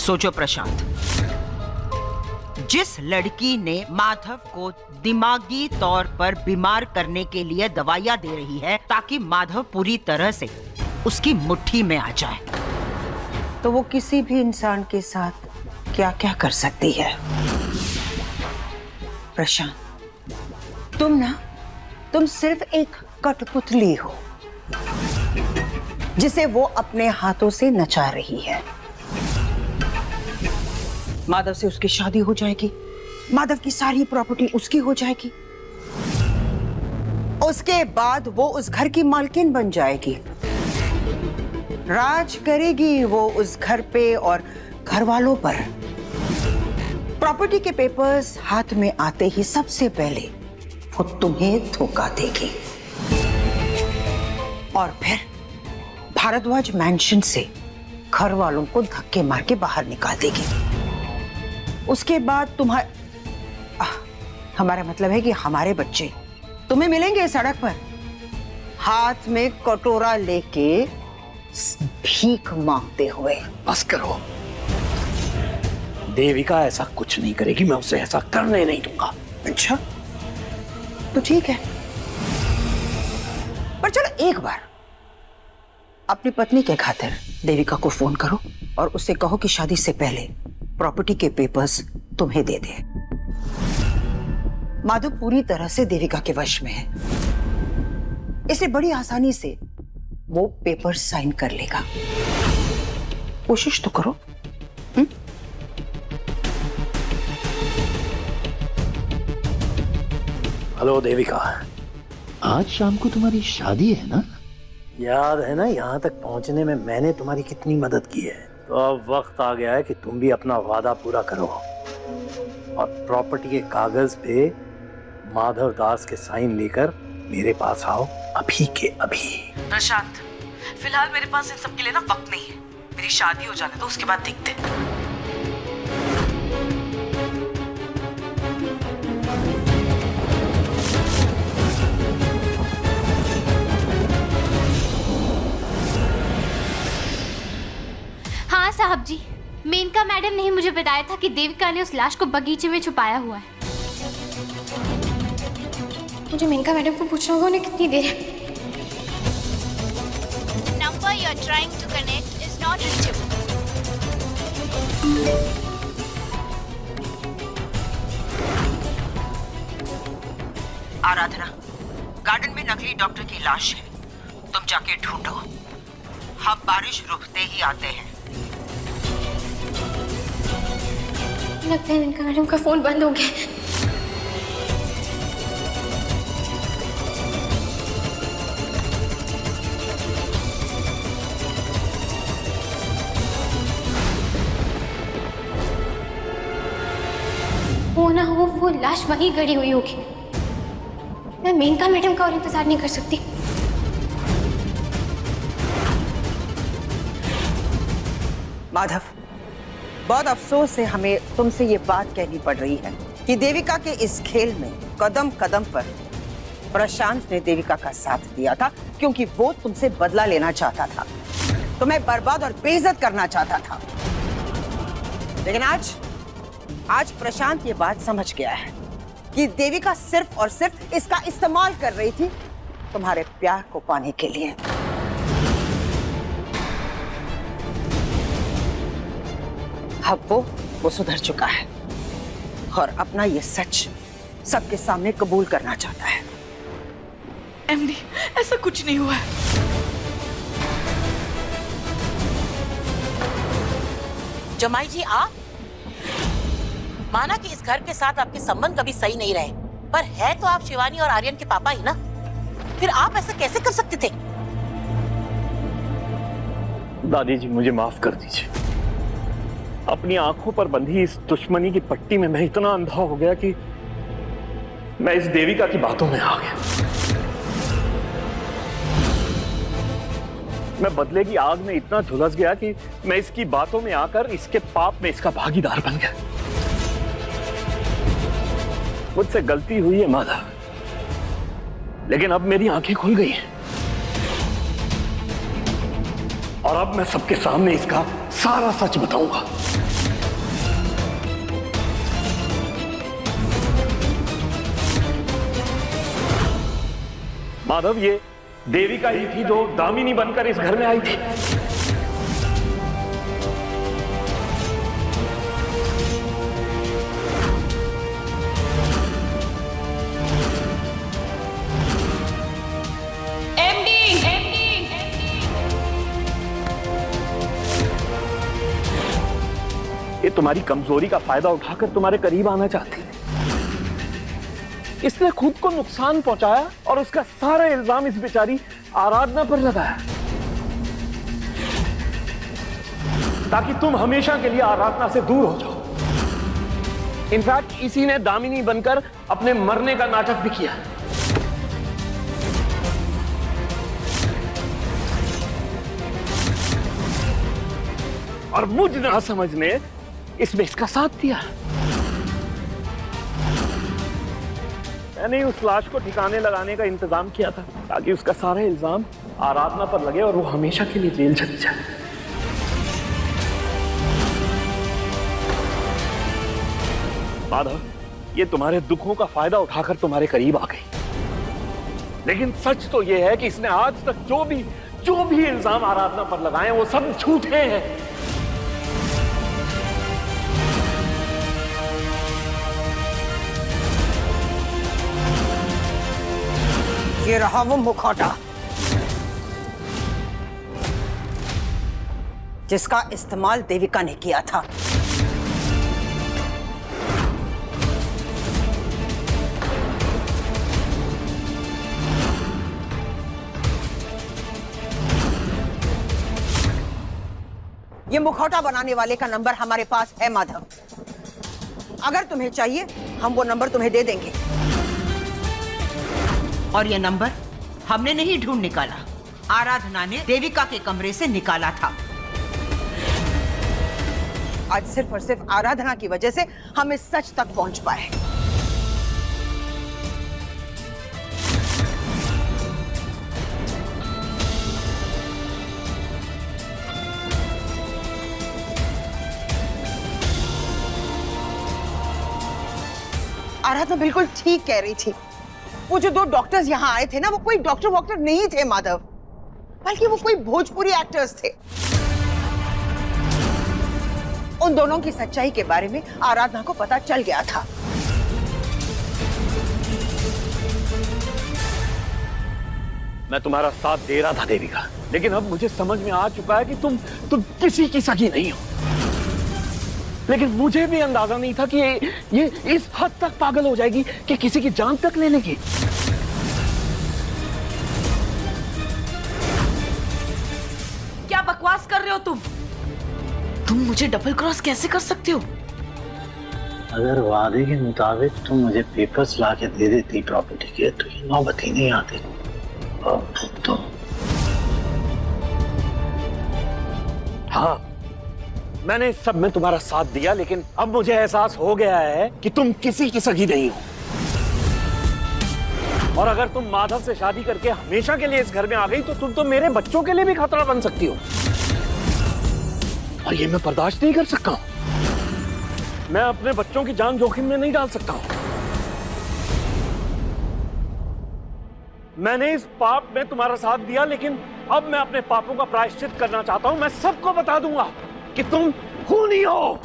सोचो प्रशांत, जिस लड़की ने माधव को दिमागी तौर पर बीमार करने के लिए दवाइयां दे रही है ताकि माधव पूरी तरह से उसकी मुट्ठी में आ जाए, तो वो किसी भी इंसान के साथ क्या क्या कर सकती है। प्रशांत, तुम सिर्फ एक कठपुतली हो जिसे वो अपने हाथों से नचा रही है। माधव से उसकी शादी हो जाएगी, माधव की सारी प्रॉपर्टी उसकी हो जाएगी, उसके बाद वो उस घर की मालकिन बन जाएगी, राज करेगी वो उस घर पे और घर वालों पर। प्रॉपर्टी के पेपर्स हाथ में आते ही सबसे पहले वो तुम्हें धोखा देगी और फिर भारद्वाज मैंशन से घर वालों को धक्के मार के बाहर निकाल देगी। उसके बाद हमारा मतलब है कि हमारे बच्चे तुम्हें मिलेंगे सड़क पर, हाथ में कटोरा लेके भीख मांगते हुए। बस करो, देविका ऐसा कुछ नहीं करेगी, मैं उसे ऐसा करने नहीं दूंगा। अच्छा तो ठीक है, पर चलो एक बार अपनी पत्नी के खातिर देविका को फोन करो और उससे कहो कि शादी से पहले प्रॉपर्टी के पेपर्स तुम्हें दे दे। माधव पूरी तरह से देविका के वश में है, इसलिए बड़ी आसानी से वो पेपर साइन कर लेगा। कोशिश तो करो। हेलो देविका, आज शाम को तुम्हारी शादी है ना? याद है ना यहाँ तक पहुँचने में मैंने तुम्हारी कितनी मदद की है। तो अब वक्त आ गया है कि तुम भी अपना वादा पूरा करो और प्रॉपर्टी के कागज पे माधव दास के साइन लेकर मेरे पास आओ, अभी के अभी। प्रशांत, फिलहाल मेरे पास इन सब के लिए ना वक्त नहीं है। मेरी शादी हो जाने दो, उसके बाद देखते हैं। हाँ साहब जी, मेनका मैडम ने ही मुझे बताया था कि देविका ने उस लाश को बगीचे में छुपाया हुआ है। मुझे मेनका मैडम को पूछना होगा उन्हें कितनी देर है। Number you are trying to connect is not reachable. Aradhana, garden में नकली डॉक्टर की लाश है, तुम जाके ढूंढो, हम बारिश रुकते ही आते हैं। लगता है मेनका मैडम का फोन बंद हो गया। हो ना हो वो लाश वहीं गड़ी हुई होगी। मैं मेनका मैडम का और इंतजार नहीं कर सकती। माधव, बहुत अफसोस से हमें तुमसे ये बात कहनी पड़ रही है कि देविका के इस खेल में कदम कदम पर प्रशांत ने देविका का साथ दिया था, क्योंकि वो तुमसे बदला लेना चाहता था, तुम्हें बर्बाद और बेइज्जत करना चाहता था। लेकिन आज प्रशांत ये बात समझ गया है कि देविका सिर्फ और सिर्फ इसका इस्तेमाल कर रही थी तुम्हारे प्यार को पाने के लिए। अब वो सुधर चुका है और अपना ये सच सबके सामने कबूल करना चाहता है। एमडी, ऐसा कुछ नहीं हुआ है। जमाई जी, आप माना कि इस घर के साथ आपके संबंध कभी सही नहीं रहे, पर है तो आप शिवानी और आर्यन के पापा ही ना, फिर आप ऐसा कैसे कर सकते थे? दादी जी, मुझे माफ कर दीजिए। अपनी आंखों पर बंधी इस दुश्मनी की पट्टी में मैं इतना अंधा हो गया कि मैं इस देविका की बातों में आ गया। मैं बदले की आग में इतना झुलस गया कि मैं इसकी बातों में आकर इसके पाप में इसका भागीदार बन गया। मुझसे गलती हुई है माधव, लेकिन अब मेरी आंखें खुल गई हैं और अब मैं सबके सामने इसका सारा सच बताऊंगा। माधव, ये देविका ही थी जो दामिनी बनकर इस घर में आई थी। ये तुम्हारी कमजोरी का फायदा उठाकर तुम्हारे करीब आना चाहती है। इसने खुद को नुकसान पहुंचाया और उसका सारा इल्जाम इस बेचारी आराधना पर लगाया, ताकि तुम हमेशा के लिए आराधना से दूर हो जाओ। इनफैक्ट इसी ने दामिनी बनकर अपने मरने का नाटक भी किया। और मुझ ना समझने इसमें इसका साथ दिया। मैंने उस लाश को ठिकाने लगाने का इंतजाम किया था, ताकि उसका सारा इल्जाम आराधना पर लगे और वो हमेशा के लिए जेल चली जाए। माधव, ये तुम्हारे दुखों का फायदा उठाकर तुम्हारे करीब आ गई। लेकिन सच तो ये है कि इसने आज तक जो भी इल्जाम आराधना पर लगाए वो सब झूठे हैं। ये रहा वो मुखौटा जिसका इस्तेमाल देविका ने किया था। ये मुखौटा बनाने वाले का नंबर हमारे पास है माधव। अगर तुम्हें चाहिए हम वो नंबर तुम्हें दे देंगे। और यह नंबर हमने नहीं ढूंढ निकाला, आराधना ने देविका के कमरे से निकाला था। आज सिर्फ और सिर्फ आराधना की वजह से हम इस सच तक पहुंच पाए। आराधना बिल्कुल ठीक कह रही थी। वो जो दो डॉक्टर्स यहाँ आए थे ना, वो कोई डॉक्टर वॉक्टर नहीं थे माधव, बल्कि वो कोई भोजपुरी एक्टर्स थे। उन दोनों की सच्चाई के बारे में आराधना को पता चल गया था। मैं तुम्हारा साथ दे रहा था देविका, लेकिन अब मुझे समझ में आ चुका है कि तुम किसी की सगी नहीं हो। लेकिन मुझे भी अंदाजा नहीं था कि ये इस हद तक पागल हो जाएगी कि किसी की जान तक ले लेगी। क्या बकवास कर रहे हो तुम मुझे डबल क्रॉस कैसे कर सकते हो? अगर वादे के मुताबिक तुम मुझे पेपर्स ला के दे देती प्रॉपर्टी के, तो ये नौबत ही नहीं आती। तो हाँ, मैंने इस सब में तुम्हारा साथ दिया, लेकिन अब मुझे एहसास हो गया है कि तुम किसी की सगी नहीं हो। और अगर तुम माधव से शादी करके हमेशा के लिए इस घर में आ गई, तो तुम तो मेरे बच्चों के लिए भी खतरा बन सकती हो, और ये मैं बर्दाश्त नहीं कर सकता हूं। मैं अपने बच्चों की जान जोखिम में नहीं डाल सकता हूं। मैंने इस पाप में तुम्हारा साथ दिया, लेकिन अब मैं अपने पापों का प्रायश्चित करना चाहता हूं। मैं सबको बता दूंगा कि तुम खूनी हो।